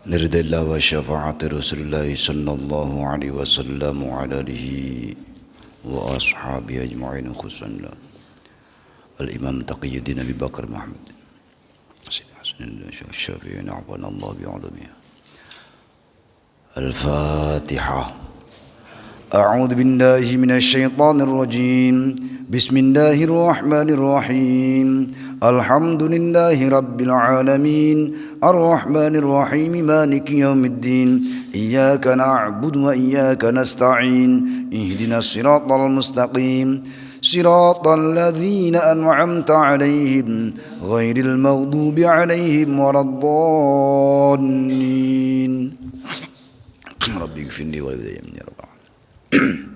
نرد الله وشفاعة رسول الله صلى الله عليه وسلم وعلى آله وأصحابه أجمعين خصوصا الإمام تقي الدين أبي بكر محمد الشافعي نعبنا الله بعلمه. الفاتحة. أعوذ بالله من الشيطان الرجيم. بسم الله الرحمن الرحيم. الحمد لله رب العالمين الرحمن الرحيم مالك يوم الدين إياك نعبد وإياك نستعين اهدنا الصراط المستقيم صراط الذين أنعمت عليهم غير المغضوب عليهم ولا الضالين. ربي اغفر لي ولوالدي يا رب العالمين.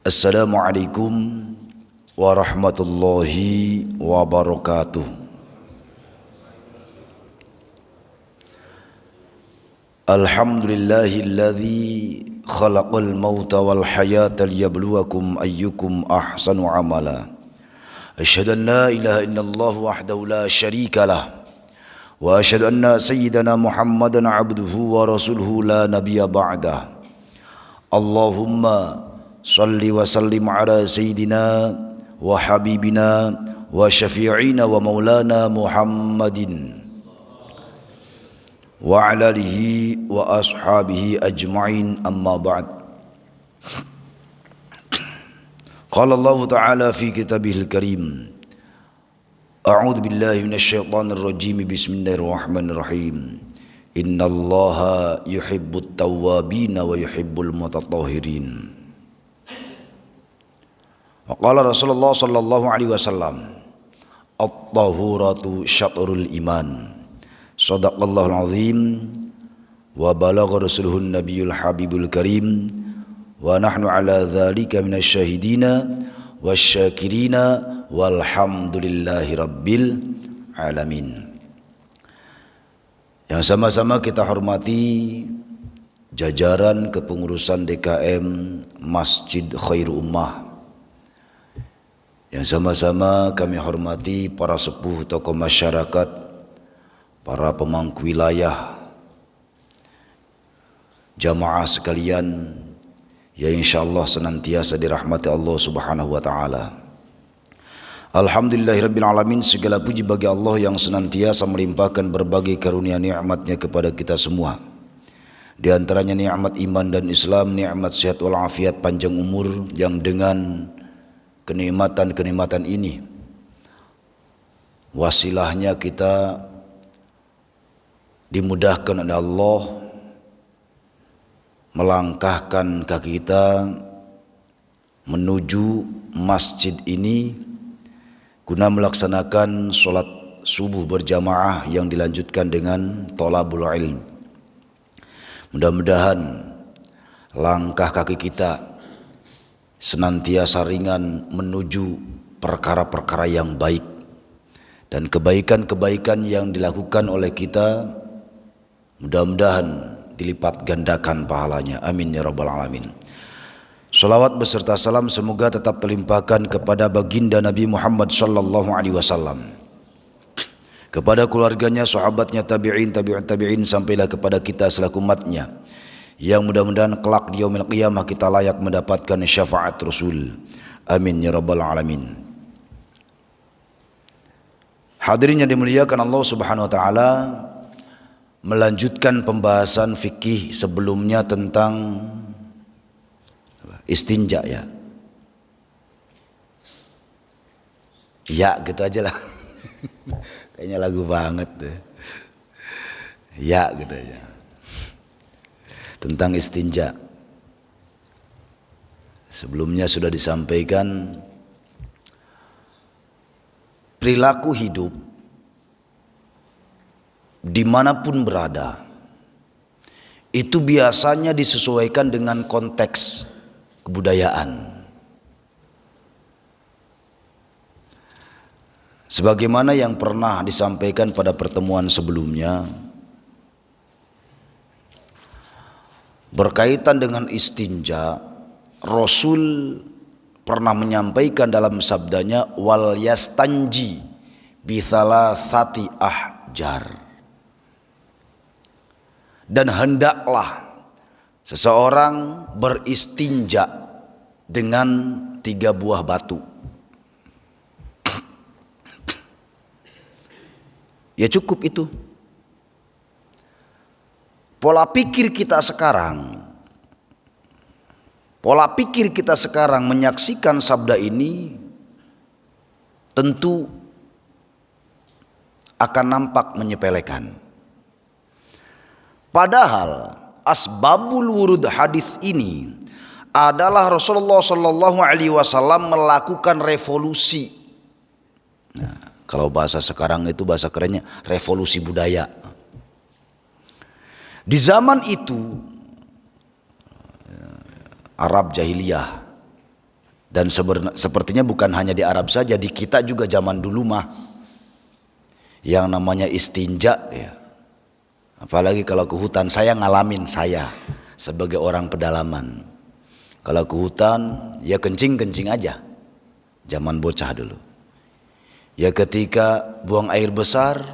Assalamualaikum warahmatullahi wabarakatuh. Alhamdulillahilladzi khalaqal mauta wal hayata liyabluwakum ayyukum ahsanu amala. Asyhadu an la ilaha illallah wahdahu la syarikalah wa asyhadu anna sayyidana Muhammadan abduhu wa rasuluhu la nabiyya ba'dah. Allahumma salli wa sallim ala sayyidina wa habibina wa syafi'ina wa maulana Muhammadin wa ala alihi wa ashabihi ajma'in, amma ba'd. Qala Allah ta'ala fi kitabihil karim, a'udzu billahi minasy syaithanir rajim, bismillahirrahmanirrahim. Innallaha yuhibbut tawwabin wa yuhibbul mutatahhirin. Wa qala Rasulullah sallallahu alaihi wasallam, at-tahuratu syatrul iman. Shadaqallahul azim wa balagha rasuluhun nabiyul habibul karim wa nahnu ala dzalika minasy syahidina wasyakirina walhamdulillahi rabbil alamin. Yang sama-sama kita hormati jajaran kepengurusan DKM Masjid Khairul Ummah. Yang sama-sama kami hormati para sepuh tokoh masyarakat, para pemangku wilayah, jamaah sekalian yang insyaallah senantiasa dirahmati Allah Subhanahu wa taala. Alhamdulillahirabbil alamin, segala puji bagi Allah yang senantiasa melimpahkan berbagai karunia nikmatnya kepada kita semua. Di antaranya nikmat iman dan Islam, nikmat sehat wal afiat, panjang umur, yang dengan kenikmatan-kenikmatan ini wasilahnya kita dimudahkan oleh Allah melangkahkan kaki kita menuju masjid ini guna melaksanakan sholat subuh berjamaah yang dilanjutkan dengan thalabul ilm. Mudah-mudahan langkah kaki kita senantiasa ringan menuju perkara-perkara yang baik, dan kebaikan-kebaikan yang dilakukan oleh kita mudah-mudahan dilipat gandakan pahalanya. Amin ya rabbal alamin. Salawat beserta salam semoga tetap terlimpahkan kepada baginda Nabi Muhammad sallallahu alaihi wasallam, kepada keluarganya, sahabatnya, tabi'in, tabi'ut tabi'in, sampailah kepada kita selaku umatnya, yang mudah-mudahan kelak di yaumil qiyamah kita layak mendapatkan syafaat Rasul. Amin ya rabbal alamin. Hadirin yang dimuliakan Allah Subhanahu wa taala, melanjutkan pembahasan fikih sebelumnya tentang istinja ya. Ya gitu aja lah. Kayaknya lagu banget deh. Ya gitu aja. Tentang istinja. Sebelumnya sudah disampaikan perilaku hidup dimanapun berada itu biasanya disesuaikan dengan konteks kebudayaan. Sebagaimana yang pernah disampaikan pada pertemuan sebelumnya, berkaitan dengan istinja, Rasul pernah menyampaikan dalam sabdanya, wal yastanji bi thalathati ahjar. Dan hendaklah seseorang beristinja dengan 3 buah batu. Ya cukup itu. Pola pikir kita sekarang menyaksikan sabda ini tentu akan nampak menyepelekan. Padahal asbabul wurud hadis ini adalah Rasulullah Shallallahu Alaihi Wasallam melakukan revolusi. Nah, kalau bahasa sekarang itu bahasa kerennya revolusi budaya. Di zaman itu Arab jahiliyah, dan sepertinya bukan hanya di Arab saja, di kita juga zaman dulu mah yang namanya istinja ya. Apalagi kalau ke hutan, saya ngalamin, saya sebagai orang pedalaman. Kalau ke hutan ya kencing aja. Zaman bocah dulu. Ya ketika buang air besar,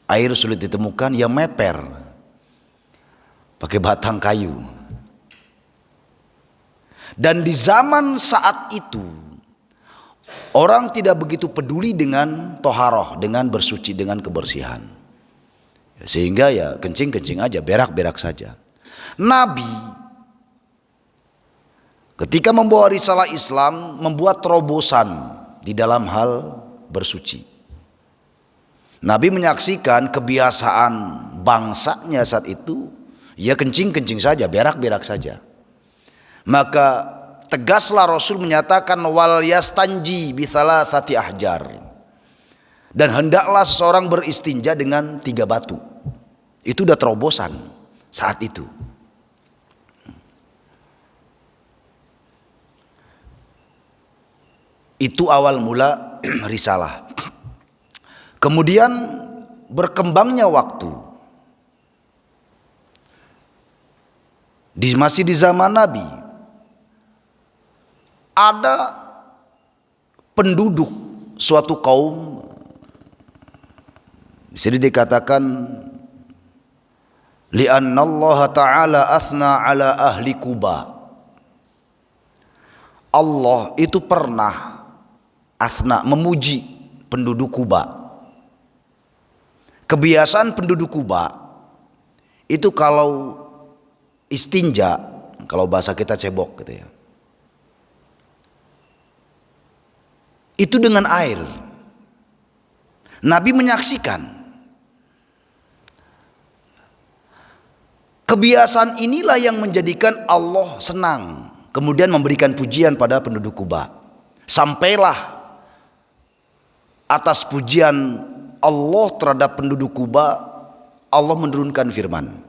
air sulit ditemukan, ya meper pakai batang kayu. Dan di zaman saat itu orang tidak begitu peduli dengan toharoh, dengan bersuci, dengan kebersihan. Sehingga ya kencing aja, berak saja. Nabi ketika membawa risalah Islam membuat terobosan di dalam hal bersuci. Nabi menyaksikan kebiasaan bangsanya saat itu, ya kencing saja, berak saja. Maka tegaslah Rasul menyatakan wal yastanji bi thalathati ahjar. Dan hendaklah seseorang beristinja dengan 3 batu. Itu udah terobosan saat itu. Itu awal mula risalah. Kemudian berkembangnya waktu. Masih di zaman Nabi, ada penduduk suatu kaum, bisa dikatakan li'anna Allah Ta'ala athna ala ahli Quba. Allah itu pernah athna, memuji penduduk Quba. Kebiasaan penduduk Quba itu kalau istinja, kalau bahasa kita cebok gitu ya, itu dengan air. Nabi menyaksikan kebiasaan inilah yang menjadikan Allah senang, kemudian memberikan pujian pada penduduk Quba. Sampailah atas pujian Allah terhadap penduduk Quba, Allah menurunkan firman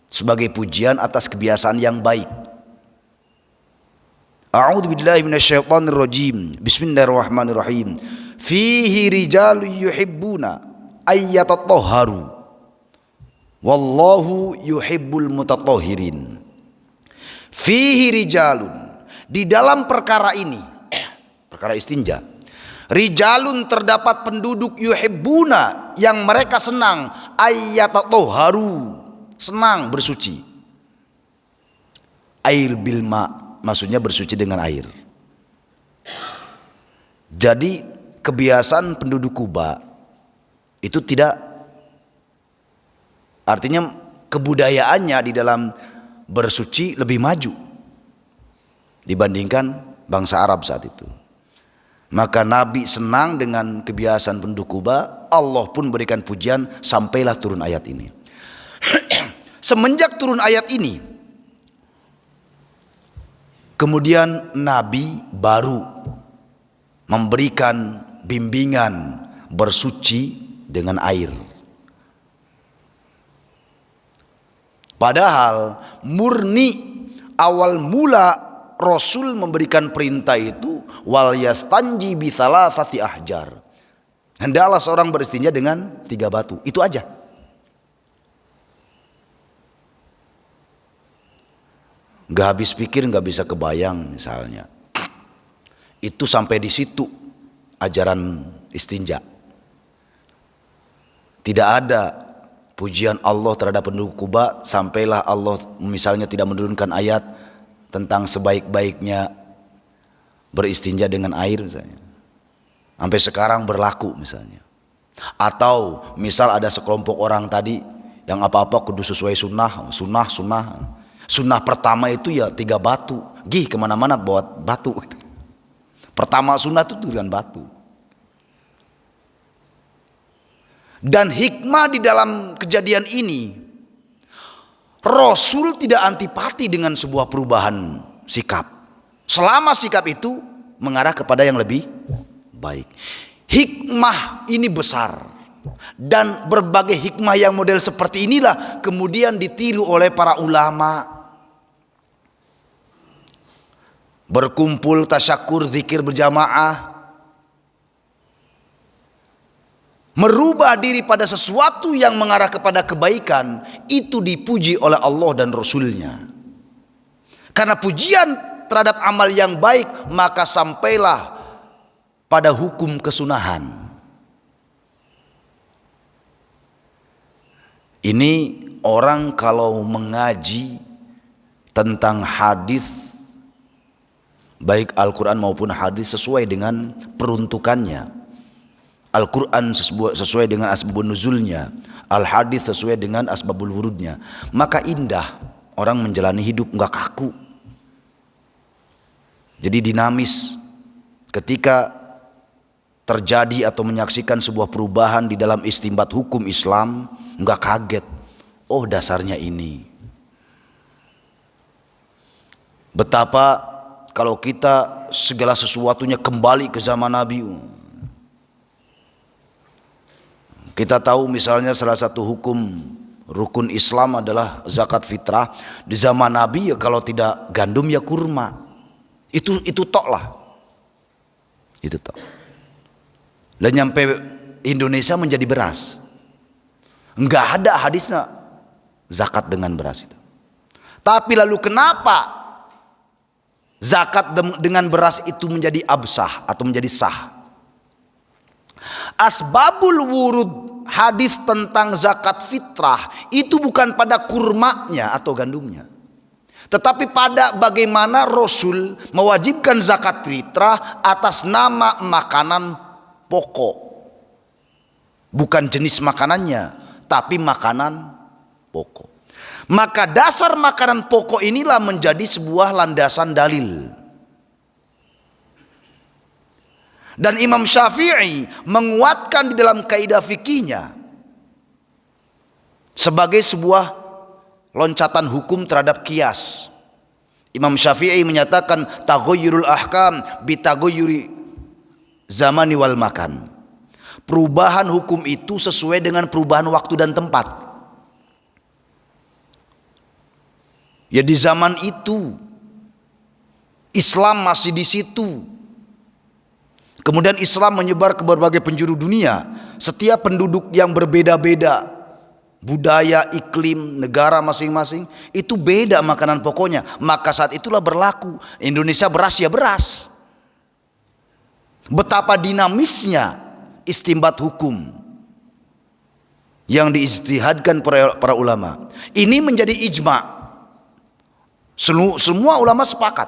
sebagai pujian atas kebiasaan yang baik. A'udzu billahi minasyaitonir rajim. Bismillahirrahmanirrahim. Fihi rijalun yuhibbuna ayyatatahharu. Wallahu yuhibbul mutatahhirin. Fihi rijalun, di dalam perkara ini, perkara istinja, rijalun terdapat penduduk yuhibbuna yang mereka senang ayyatatahharu, senang bersuci. Air bilma, maksudnya bersuci dengan air. Jadi kebiasaan penduduk Kuba itu tidak, artinya kebudayaannya di dalam bersuci lebih maju dibandingkan bangsa Arab saat itu. Maka Nabi senang dengan kebiasaan penduduk Kuba, Allah pun berikan pujian sampailah turun ayat ini. Semenjak turun ayat ini, kemudian Nabi baru memberikan bimbingan bersuci dengan air. Padahal murni awal mula Rasul memberikan perintah itu wal yastanji bi thalathati ahjar. Hendaklah seorang beristinja dengan 3 batu. Itu aja. Gak habis pikir, gak bisa kebayang misalnya. Itu sampai di situ ajaran istinja. Tidak ada pujian Allah terhadap penduduk Kuba, sampailah Allah misalnya tidak menurunkan ayat tentang sebaik-baiknya beristinja dengan air misalnya. Sampai sekarang berlaku misalnya. Atau misal ada sekelompok orang tadi yang apa-apa kudu sesuai sunnah. Sunnah pertama itu ya 3 batu. Gih kemana-mana bawa batu. Pertama sunnah itu dengan batu. Dan hikmah di dalam kejadian ini, Rasul tidak antipati dengan sebuah perubahan sikap, selama sikap itu mengarah kepada yang lebih baik. Hikmah ini besar, dan berbagai hikmah yang model seperti inilah kemudian ditiru oleh para ulama. Berkumpul, tasyakur, zikir berjamaah, merubah diri pada sesuatu yang mengarah kepada kebaikan, itu dipuji oleh Allah dan Rasulnya. Karena pujian terhadap amal yang baik, maka sampailah pada hukum kesunahan. Ini orang kalau mengaji tentang hadis, baik Al-Quran maupun hadis, sesuai dengan peruntukannya. Al-Quran sesuai dengan asbabun nuzulnya, Al-Hadis sesuai dengan asbabul wurudnya, maka indah orang menjalani hidup, enggak kaku. Jadi dinamis. Ketika terjadi atau menyaksikan sebuah perubahan di dalam istinbat hukum Islam, enggak kaget. Oh, dasarnya ini. Betapa kalau kita segala sesuatunya kembali ke zaman Nabi. Kita tahu misalnya salah satu hukum rukun Islam adalah zakat fitrah. Di zaman Nabi ya kalau tidak gandum ya kurma. Itu tok lah. Itu tok. Dan nyampe Indonesia menjadi beras. Enggak ada hadisnya zakat dengan beras itu. Tapi lalu kenapa zakat dengan beras itu menjadi absah atau menjadi sah? Asbabul wurud hadis tentang zakat fitrah itu bukan pada kurmanya atau gandumnya, tetapi pada bagaimana Rasul mewajibkan zakat fitrah atas nama makanan pokok. Bukan jenis makanannya, tapi makanan pokok. Maka dasar makanan pokok inilah menjadi sebuah landasan dalil. Dan Imam Syafi'i menguatkan di dalam kaidah fikihnya sebagai sebuah loncatan hukum terhadap kias. Imam Syafi'i menyatakan taghayyurul ahkam bitaghayyuri zamani wal makan. Perubahan hukum itu sesuai dengan perubahan waktu dan tempat. Ya di zaman itu Islam masih di situ. Kemudian Islam menyebar ke berbagai penjuru dunia. Setiap penduduk yang berbeda-beda, budaya, iklim, negara masing-masing, itu beda makanan pokoknya. Maka saat itulah berlaku Indonesia beras ya beras. Betapa dinamisnya istinbat hukum yang diijtihadkan para ulama. Ini menjadi ijma. Semua ulama sepakat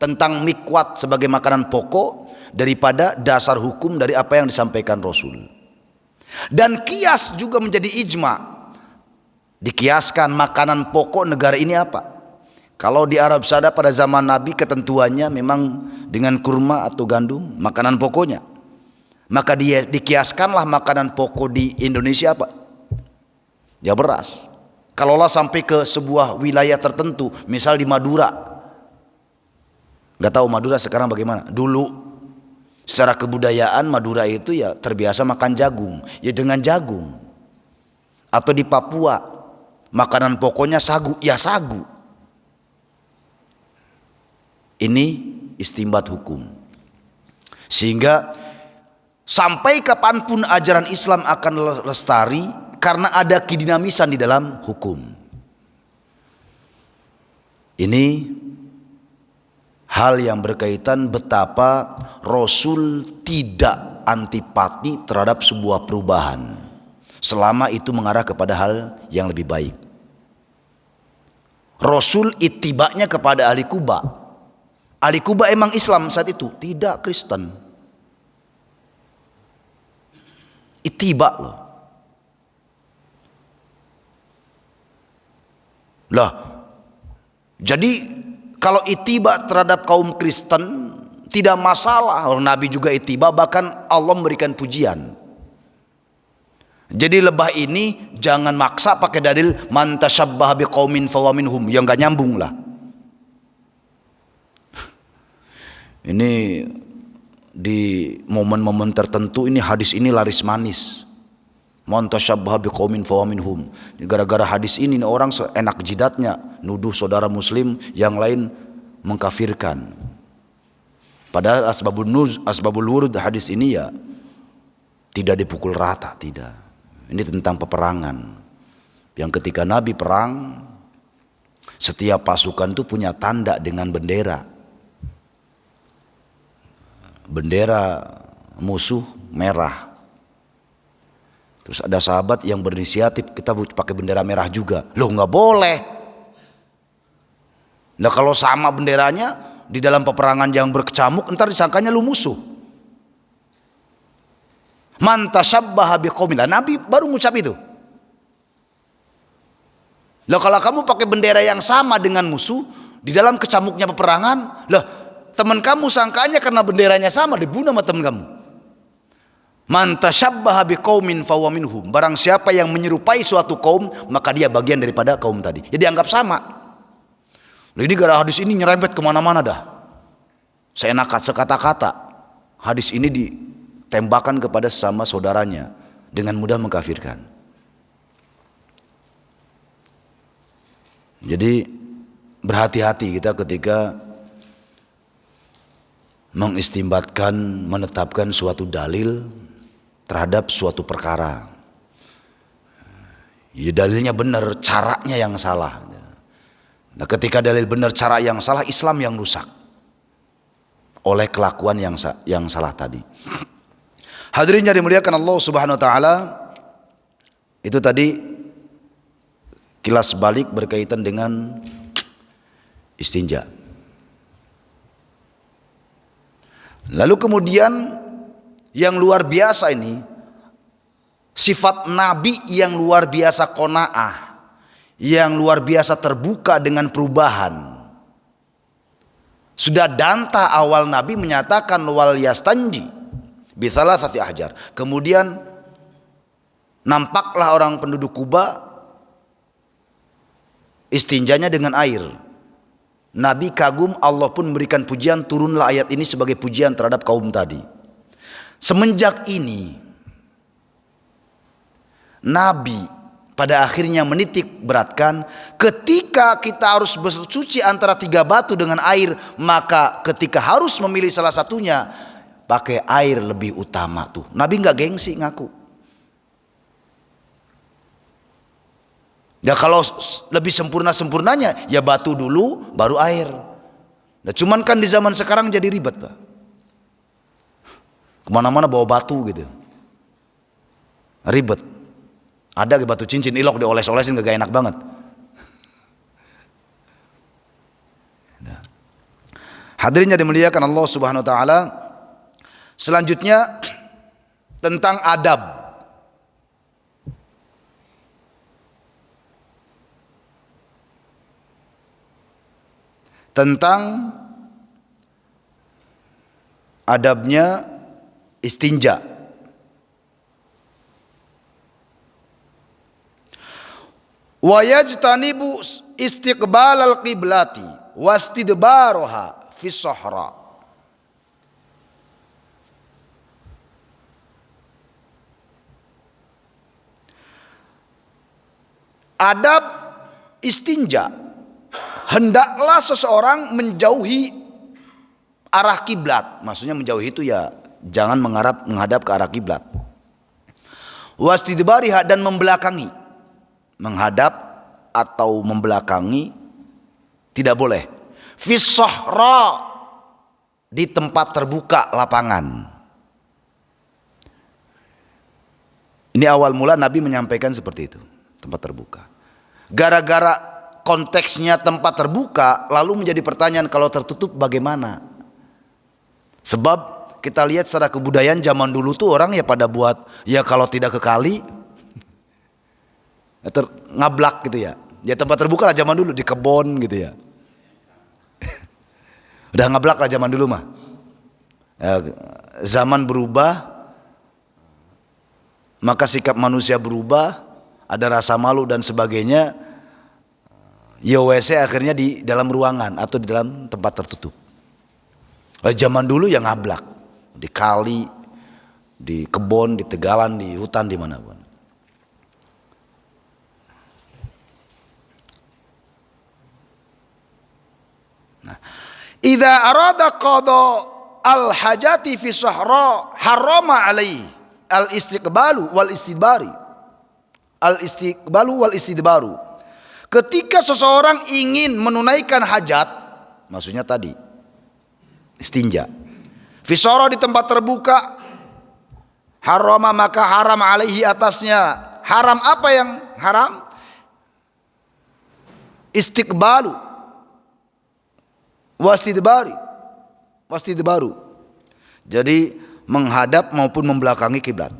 tentang mikwat sebagai makanan pokok daripada dasar hukum dari apa yang disampaikan Rasul. Dan kias juga menjadi ijma. Dikiaskan makanan pokok negara ini apa? Kalau di Arab Saudi pada zaman Nabi ketentuannya memang dengan kurma atau gandum makanan pokoknya. Maka dia dikiaskanlah makanan pokok di Indonesia apa? Ya beras. Kalaulah sampai ke sebuah wilayah tertentu, misal di Madura. Gak tahu Madura sekarang bagaimana. Dulu secara kebudayaan Madura itu ya terbiasa makan jagung, ya dengan jagung. Atau di Papua makanan pokoknya sagu, ya sagu. Ini istinbat hukum. Sehingga sampai kapanpun ajaran Islam akan lestari karena ada kedinamisan di dalam hukum. Ini hal yang berkaitan betapa Rasul tidak antipati terhadap sebuah perubahan. selama itu mengarah kepada hal yang lebih baik. Rasul itibanya kepada ahli Kuba. Ahli Kuba emang Islam saat itu, tidak Kristen. Itiba loh. Lah, jadi kalau itiba terhadap kaum Kristen tidak masalah. Orang Nabi juga itiba, bahkan Allah memberikan pujian. Jadi lebah ini jangan maksa pakai dalil man tasyabbaha biqaumin fahuwa minhum, yang enggak nyambung lah. Ini di momen-momen tertentu ini hadis ini laris manis. Man tasyabbaha biqaumin fahuwa minhum. Gara-gara hadis ini orang enak jidatnya nuduh saudara muslim yang lain mengkafirkan. Padahal asbabul wurud hadis ini ya tidak dipukul rata, tidak. Ini tentang peperangan. Yang ketika Nabi perang, setiap pasukan itu punya tanda dengan bendera. Bendera musuh merah. Terus ada sahabat yang berinisiatif, kita pakai bendera merah juga. Loh, nggak boleh. Nah kalau sama benderanya di dalam peperangan yang berkecamuk, ntar disangkanya lu musuh. Man tasyabbaha biqaumin. Nabi baru ngucap itu. Lah kalau kamu pakai bendera yang sama dengan musuh di dalam kecamuknya peperangan, lah teman kamu sangkanya karena benderanya sama dibunuh sama teman kamu. Man tasyabbaha biqaumin fahuwa minhum. Barang siapa yang menyerupai suatu kaum, maka dia bagian daripada kaum tadi. Jadi anggap sama. Lah ini gara hadis ini nyerempet kemana-mana dah. Saya nakat sekata-kata. Hadis ini ditembakkan kepada sesama saudaranya dengan mudah mengkafirkan. Jadi berhati-hati kita ketika mengistimbatkan, menetapkan suatu dalil terhadap suatu perkara. Ya dalilnya benar, caranya yang salah. Nah ketika dalil benar, cara yang salah, Islam yang rusak oleh kelakuan yang salah tadi. Hadirin yang dimuliakan Allah Subhanahu wa taala, itu tadi kilas balik berkaitan dengan istinja. Lalu kemudian yang luar biasa ini, sifat Nabi yang luar biasa qanaah, yang luar biasa terbuka dengan perubahan. Sudah danta awal Nabi menyatakan wal yastanji bithalasati ahjar. Kemudian nampaklah orang penduduk Kuba istinjanya dengan air. Nabi kagum, Allah pun memberikan pujian, turunlah ayat ini sebagai pujian terhadap kaum tadi. Semenjak ini Nabi pada akhirnya menitik beratkan, ketika kita harus bersuci antara 3 batu dengan air, maka ketika harus memilih salah satunya, pakai air lebih utama tuh. Nabi nggak gengsi ngaku. Ya kalau lebih sempurnanya ya batu dulu baru air. Nah cuman kan di zaman sekarang jadi ribet Pak. Kemana-mana bawa batu gitu. Ribet. Ada batu cincin ilok dioles-olesin gak enak banget. Nah. Hadirin yang dimuliakan Allah Subhanahu wa taala. Selanjutnya tentang adab. Tentang adabnya istinja. Wa yajtanibu istiqbalal qiblati wastidbaroha fi sahra. Adab istinja, hendaklah seseorang menjauhi arah kiblat. Maksudnya menjauhi itu ya jangan menghadap ke arah kiblat. Wastidbariha, dan membelakangi. Menghadap atau membelakangi tidak boleh. Fis sahra, di tempat terbuka lapangan. Ini awal mula Nabi menyampaikan seperti itu, tempat terbuka. Gara-gara konteksnya tempat terbuka, lalu menjadi pertanyaan kalau tertutup bagaimana? Sebab kita lihat secara kebudayaan zaman dulu tuh orang ya pada buat, ya kalau tidak ke kali ngablak gitu ya. Ya tempat terbuka lah zaman dulu, di kebon gitu ya. Udah ngablak lah zaman dulu mah. Ya, zaman berubah, maka sikap manusia berubah, ada rasa malu dan sebagainya. Ya WC akhirnya di dalam ruangan atau di dalam tempat tertutup. Zaman dulu yang ngablak, di kali, di kebon, di tegalan, di hutan, di mana-mana. Nah, idza arada qada al-hajati fi sahra harama alaihi al-istiqbalu wal istidbari. Al-istiqbalu wal istidbaru. Ketika seseorang ingin menunaikan hajat, maksudnya tadi istinja, fi sahra di tempat terbuka, harama maka haram alaihi atasnya. Haram apa yang haram? Istiqbalu wastidbaru. Jadi menghadap maupun membelakangi kiblat.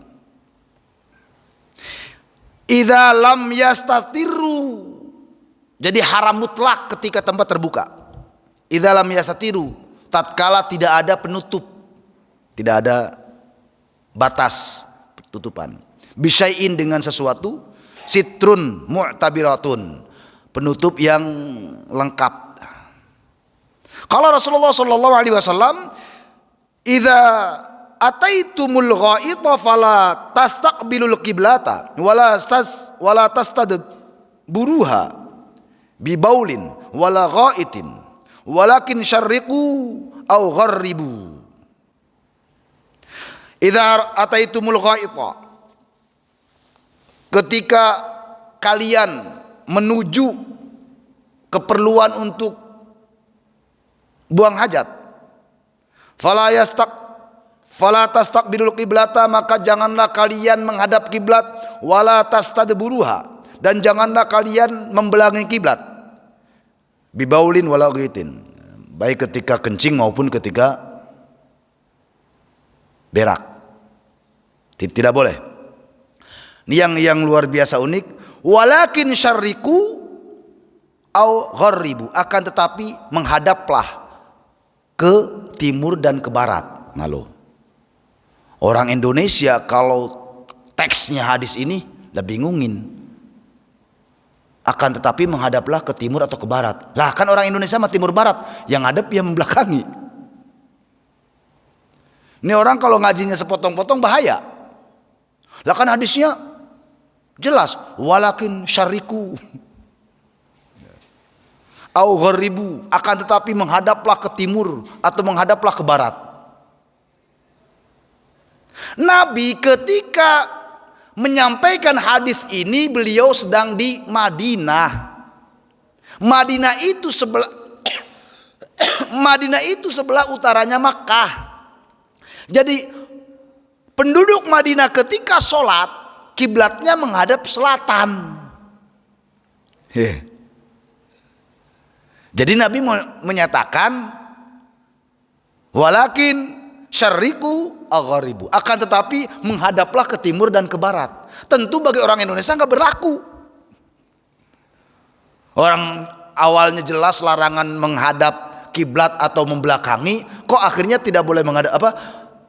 Idza lam yastatiru. Jadi haram mutlak ketika tempat terbuka. Idza lam yastatiru, tatkala tidak ada penutup, tidak ada batas tutupan. Bisyai'in dengan sesuatu, sitrun mu'tabiratun, penutup yang lengkap. Kalau Rasulullah sallallahu alaihi wasallam, idza ataitumul ghaita fala tastaqbilul qiblata wala tastadburuha bi baulin wala ghaitin walakin syarriqu aw gharribu. Idza ataitumul ghaita, ketika kalian menuju keperluan untuk buang hajat, fala tastaqbilul qiblata, maka janganlah kalian menghadap kiblat, wala tastadburuha, dan janganlah kalian membelakangi kiblat, bibaulin wala ghitin, baik ketika kencing maupun ketika berak. Tidak boleh. Ini yang luar biasa unik. Walakin syarriku au gharribu, akan tetapi menghadaplah ke timur dan ke barat. Nah loh, orang Indonesia kalau teksnya hadis ini udah bingungin. Akan tetapi menghadaplah ke timur atau ke barat. Lah kan orang Indonesia mah timur barat, yang hadap yang membelakangi. Ini orang kalau ngajinya sepotong-potong bahaya. Lah kan hadisnya jelas, walakin syariku au gharibu, akan tetapi menghadaplah ke timur atau menghadaplah ke barat. Nabi ketika menyampaikan hadis ini, beliau sedang di Madinah. Madinah itu sebelah Madinah itu sebelah utaranya Makkah. Jadi penduduk Madinah ketika sholat, kiblatnya menghadap selatan. Jadi Nabi menyatakan walakin syarriku agharibu, akan tetapi menghadaplah ke timur dan ke barat. Tentu bagi orang Indonesia nggak berlaku. Orang awalnya jelas larangan menghadap kiblat atau membelakangi, kok akhirnya tidak boleh menghadap apa?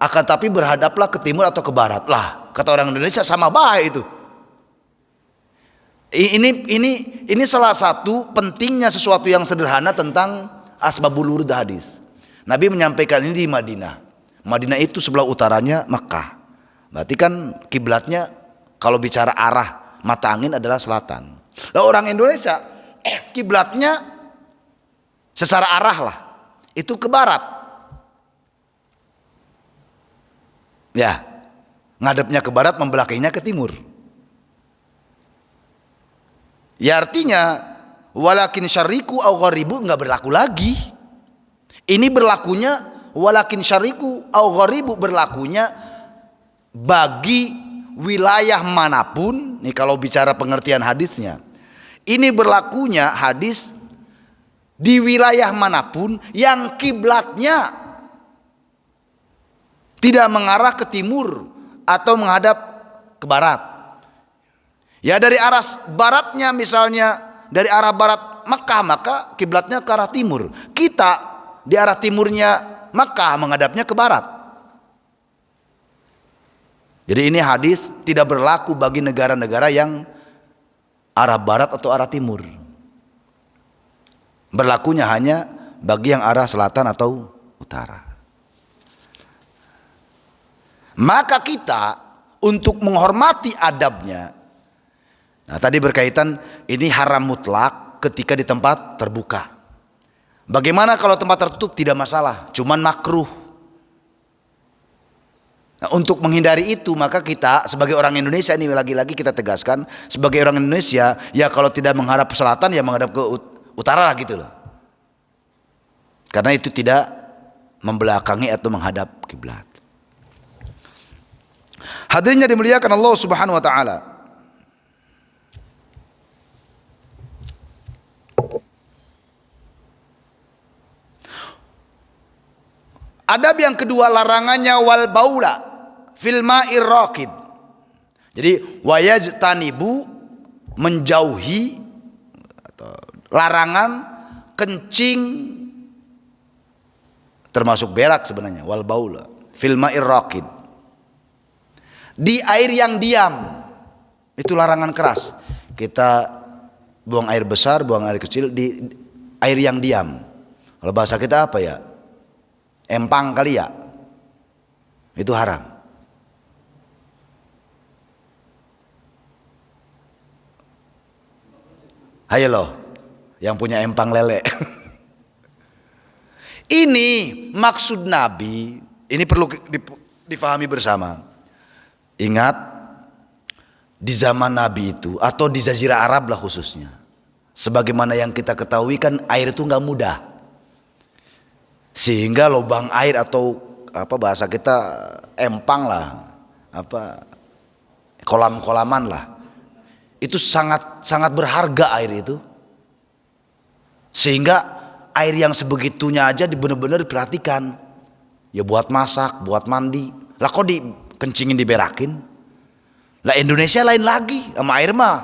Akan tapi berhadaplah ke timur atau ke barat. Lah, kata orang Indonesia sama baik itu. Ini salah satu pentingnya sesuatu yang sederhana tentang asbabul wurud hadis. Nabi menyampaikan ini di Madinah. Madinah itu sebelah utaranya Makkah. Berarti kan kiblatnya kalau bicara arah mata angin adalah selatan. Lah orang Indonesia kiblatnya secara arah lah itu ke barat. Ya, ngadepnya ke barat, membelakanginya ke timur. Ya artinya walakin syariku au gharibu enggak berlaku lagi. Ini berlakunya walakin syariku au gharibu, berlakunya bagi wilayah manapun, nih kalau bicara pengertian hadisnya, ini berlakunya hadis di wilayah manapun yang kiblatnya tidak mengarah ke timur atau menghadap ke barat. Ya dari arah baratnya misalnya dari arah barat Makkah, maka kiblatnya ke arah timur. Kita di arah timurnya Makkah menghadapnya ke barat. Jadi ini hadis tidak berlaku bagi negara-negara yang arah barat atau arah timur. Berlakunya hanya bagi yang arah selatan atau utara. Maka kita untuk menghormati adabnya, nah tadi berkaitan ini haram mutlak ketika di tempat terbuka. Bagaimana kalau tempat tertutup? Tidak masalah, cuman makruh. Nah, untuk menghindari itu maka kita sebagai orang Indonesia, ini lagi-lagi kita tegaskan, sebagai orang Indonesia ya kalau tidak menghadap ke selatan ya menghadap ke utara lah gitu loh. Karena itu tidak membelakangi atau menghadap kiblat. Hadirin yang dimuliakan Allah Subhanahu wa taala. Adab yang kedua, larangannya wal baula fil ma'ir raqid. Jadi wayajtanibu, menjauhi atau larangan kencing termasuk berak sebenarnya, wal baula fil ma'ir raqid, di air yang diam. Itu larangan keras. Kita buang air besar, buang air kecil di air yang diam. Kalau bahasa kita apa ya? Empang kali ya. Itu haram. Hayo loh, yang punya empang lele. Ini maksud Nabi, ini perlu difahami bersama. Ingat, di zaman Nabi itu atau di Jazirah Arab lah khususnya, sebagaimana yang kita ketahui kan air itu nggak mudah, sehingga lubang air atau apa bahasa kita empang lah, apa kolam-kolaman lah, itu sangat sangat berharga air itu, sehingga air yang sebegitunya aja benar-benar diperhatikan, ya buat masak, buat mandi. Lah kok dikencingin, diberakin? Lah Indonesia lain lagi, sama air mah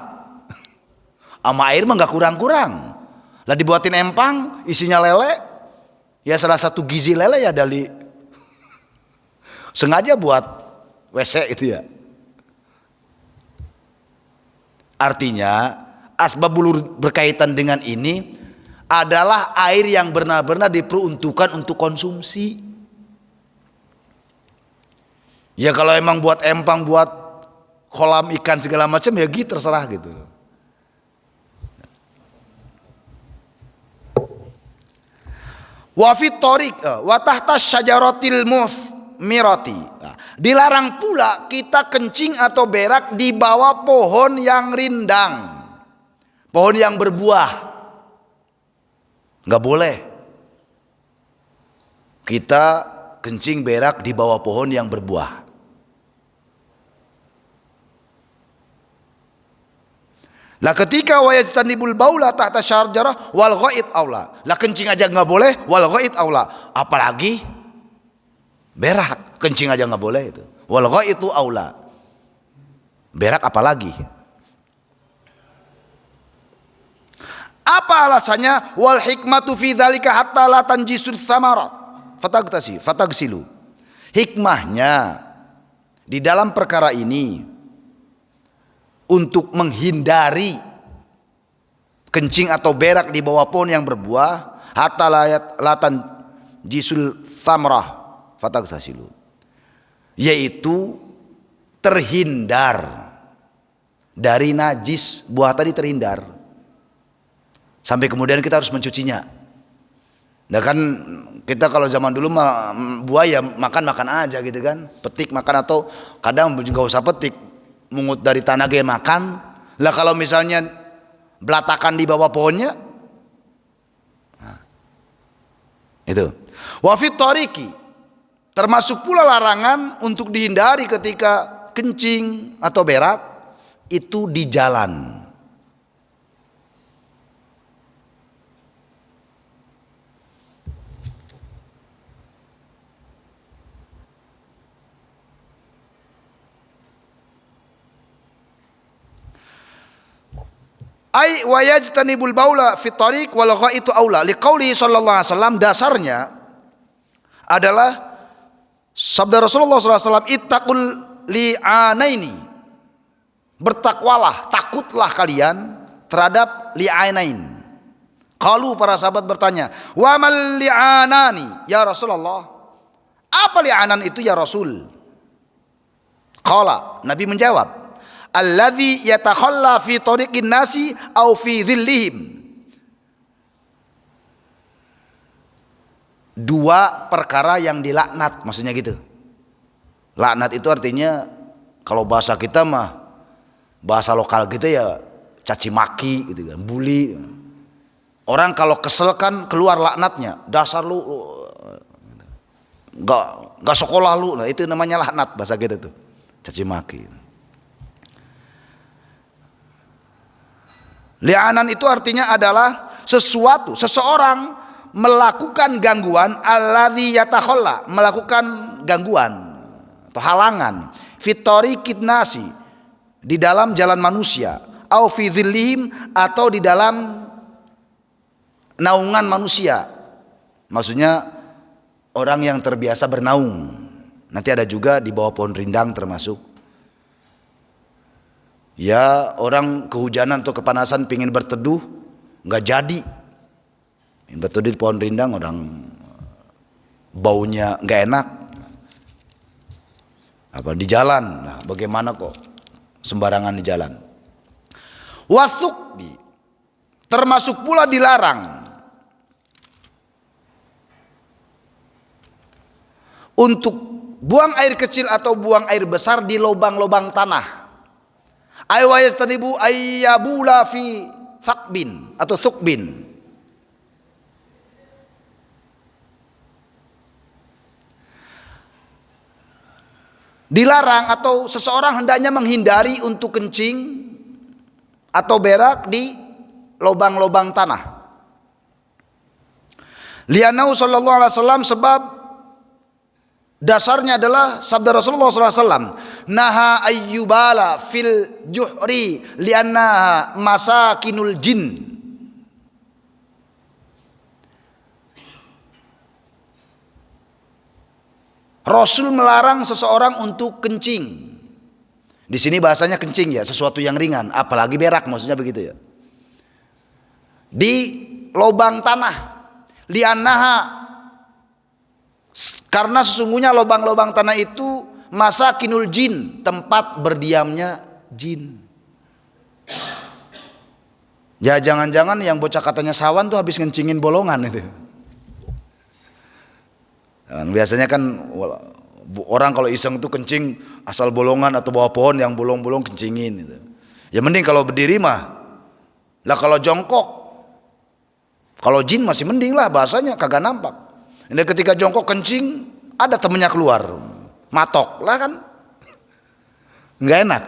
nggak kurang-kurang. Lah dibuatin empang, isinya lele, ya salah satu gizi lele ya dari sengaja buat WC itu ya. Artinya asbabul berkaitan dengan ini adalah air yang benar-benar diperuntukkan untuk konsumsi. Ya kalau emang buat empang, buat kolam ikan segala macam ya gitu, terserah gitu. Wa fit thoriq wa tahta syajaratil muthmirati. Dilarang pula kita kencing atau berak di bawah pohon yang rindang, pohon yang berbuah. Enggak boleh kita kencing berak di bawah pohon yang berbuah. Lah ketika wayajtanibul baula tahta syarjarah wal ghaid aula. Lah kencing aja enggak boleh, wal ghaid aula. Apalagi berak, kencing aja enggak boleh itu. Wal ghaidu aula. Berak apalagi. Apa alasannya? Wal hikmatu fi dzalika hatta la tanjisul thamarat. Fatagsilu. Hikmahnya di dalam perkara ini untuk menghindari kencing atau berak di bawah pohon yang berbuah, hatta latan jisul thamrah fatagsilu, yaitu terhindar dari najis buah tadi, terhindar sampai kemudian kita harus mencucinya. Nah kan kita kalau zaman dulu mah buah ya makan aja gitu kan, petik makan, atau kadang juga usah petik, mungut dari tanah gaya makan. Lah kalau misalnya belatakan di bawah pohonnya, nah, itu. Wa fit thariqi, termasuk pula larangan untuk dihindari ketika kencing atau berak itu di jalan. Ai wa yajtanibul baula fi tariq wal ghaitu aula liqauli sallallahu alaihi wasallam, dasarnya adalah sabda Rasulullah sallallahu alaihi wasallam, ittaqul li'anaini, bertakwalah, takutlah kalian terhadap li'anain. Qalu, para sahabat bertanya, wa mal li'anani ya Rasulullah, apa li'anan itu ya Rasul? Qala, Nabi menjawab, alladzi yatakhalla fi tariqin nasi au fi dhillihim. Dua perkara yang dilaknat, maksudnya gitu. Laknat itu artinya kalau bahasa kita mah, bahasa lokal kita ya caci maki gitu kan, bully. Orang kalau kesel kan keluar laknatnya, dasar lu, enggak sekolah lu. Nah, itu namanya laknat bahasa kita tuh, caci maki. Li'anan itu artinya adalah sesuatu, seseorang melakukan gangguan, alladzi yatakhalla, melakukan gangguan atau halangan, fitoriqin nasi, di dalam jalan manusia, au fi dhillihim, atau di dalam naungan manusia. Maksudnya orang yang terbiasa bernaung. Nanti ada juga di bawah pohon rindang termasuk. Ya, orang kehujanan atau kepanasan pingin berteduh, nggak jadi. Pingin berteduh di pohon rindang, orang baunya nggak enak. Apa di jalan? Nah, bagaimana kok sembarangan di jalan? Wasukbi, termasuk pula dilarang untuk buang air kecil atau buang air besar di lubang-lubang tanah. Aywayastanibu ayyabula fi thaqbin atau thukbin. Dilarang atau seseorang hendaknya menghindari untuk kencing atau berak di lubang-lubang tanah. Li'annahu sallallahu alaihi wasallam, sebab dasarnya adalah sabda Rasulullah SAW, naha ayyubala fil juhri liannaha masakinul jin. Rasul melarang seseorang untuk kencing. Di sini bahasanya kencing ya, sesuatu yang ringan, apalagi berak, maksudnya begitu ya. Di lubang tanah, liannaha, karena sesungguhnya lubang-lubang tanah itu masakinul jin, tempat berdiamnya jin. Ya jangan-jangan yang bocah katanya sawan tuh habis ngencingin bolongan itu. Biasanya kan orang kalau iseng tuh kencing asal bolongan atau bawah pohon yang bolong-bolong kencingin gitu. Ya mending kalau berdiri mah. Lah kalau jongkok, kalau jin masih mending lah, bahasanya kagak nampak. Ini ketika jongkok kencing, ada temennya keluar, matok lah kan, nggak enak.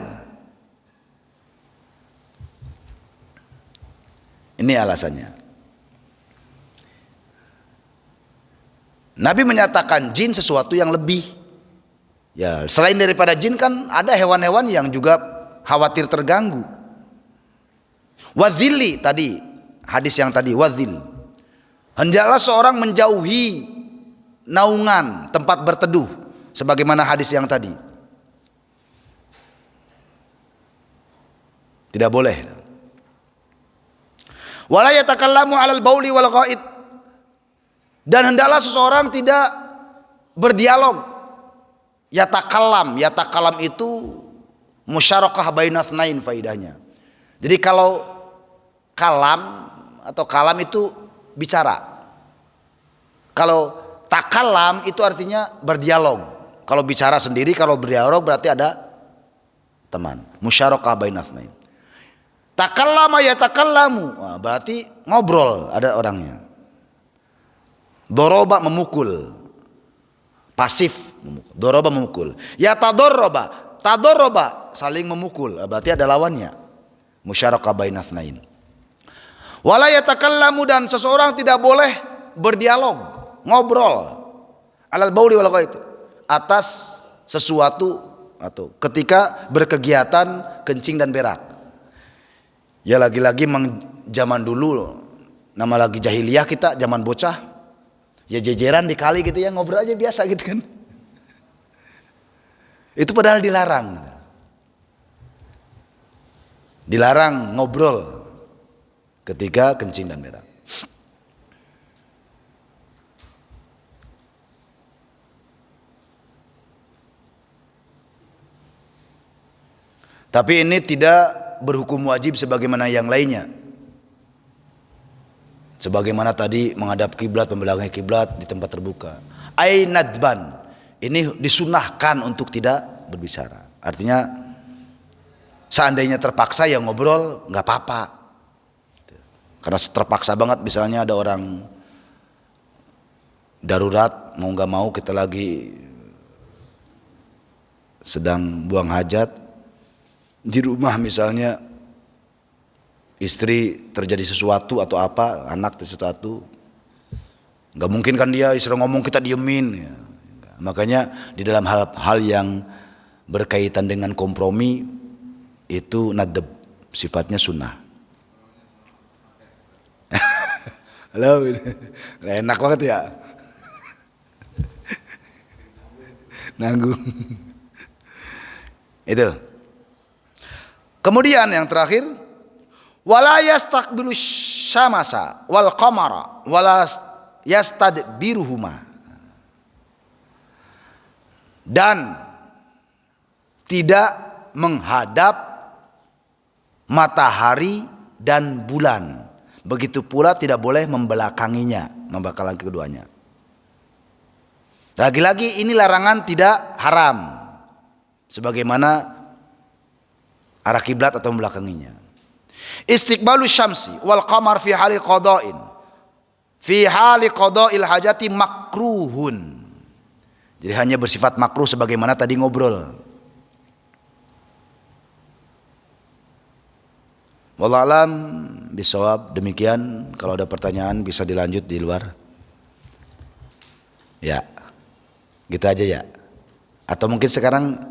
Ini alasannya. Nabi menyatakan jin sesuatu yang lebih. Ya, selain daripada jin kan ada hewan-hewan yang juga khawatir terganggu. Wadzilli tadi, hadis yang tadi wadzil. Hendaklah seorang menjauhi naungan tempat berteduh, sebagaimana hadis yang tadi. Tidak boleh. Wala yatakallamu 'alal bauli wal ghaid, dan hendaklah seseorang tidak berdialog. Yatakallam itu musyarakah bainatsnain faidahnya. Jadi kalau kalam atau kalam itu bicara. Kalau takalam itu artinya berdialog. Kalau bicara sendiri, kalau berdialog berarti ada teman. Musyarakah bainatsnain. Takallama yatakallamu, berarti ngobrol, ada orangnya. Doroba memukul, pasif memukul. Doroba memukul. Yatadorroba, Tadorroba, saling memukul, berarti ada lawannya. Musyarakah bainatsnain. Wala yatakallamu, dan seseorang tidak boleh berdialog, ngobrol. Alal bauli wal ghaid, atas sesuatu atau ketika berkegiatan kencing dan berak. Ya lagi-lagi zaman dulu, nama lagi jahiliyah kita, zaman bocah, ya jejeran di kali gitu ya, ngobrol aja biasa gitu kan. Itu padahal dilarang. Dilarang ngobrol ketika kencing dan berak. Tapi ini tidak berhukum wajib sebagaimana yang lainnya. Sebagaimana tadi menghadap kiblat, membelakangi kiblat di tempat terbuka. Ainadban, ini disunahkan untuk tidak berbicara. Artinya seandainya terpaksa ya ngobrol, nggak apa-apa. Karena terpaksa banget, misalnya ada orang darurat, mau nggak mau kita lagi sedang buang hajat di rumah, misalnya istri terjadi sesuatu atau apa, anak sesuatu, nggak mungkin kan dia istri ngomong kita diemin ya. Makanya di dalam hal yang berkaitan dengan kompromi itu nadab, sifatnya sunnah. Halo, enak banget ya, nanggung. Itu. Kemudian yang terakhir, wala yastaqbilu syamasa wal qamara wala yastadbiruhuma, dan tidak menghadap matahari dan bulan. Begitu pula tidak boleh membelakanginya, membelakangi keduanya. Lagi-lagi ini larangan, tidak haram, sebagaimana arah kiblat atau membelakanginya. Istiqbalu syamsi wal qamar fi hali qada'in, fi hali qada'il hajati makruhun. Jadi hanya bersifat makruh sebagaimana tadi ngobrol. Wallahu alam bisawab. Demikian, kalau ada pertanyaan bisa dilanjut di luar. Ya, gitu aja ya. Atau mungkin sekarang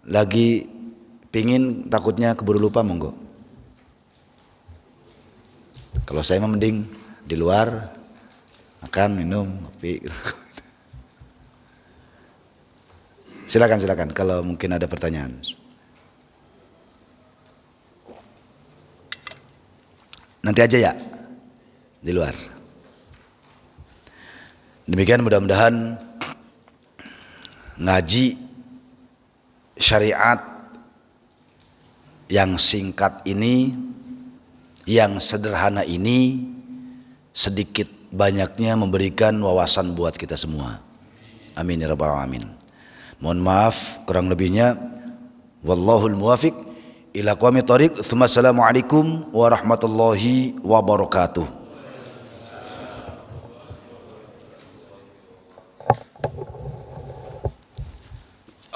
lagi pingin, takutnya keburu lupa, monggo. Kalau saya mending di luar, makan, minum, kopi. Silakan kalau mungkin ada pertanyaan. Nanti aja ya, di luar. Demikian, mudah-mudahan ngaji syariat yang singkat ini, yang sederhana ini, sedikit banyaknya memberikan wawasan buat kita semua. Amin ya rabbal alamin. Mohon maaf kurang lebihnya. Wallahul muwafiq ila aqwamit thoriq. Assalamualaikum warahmatullahi wabarakatuh.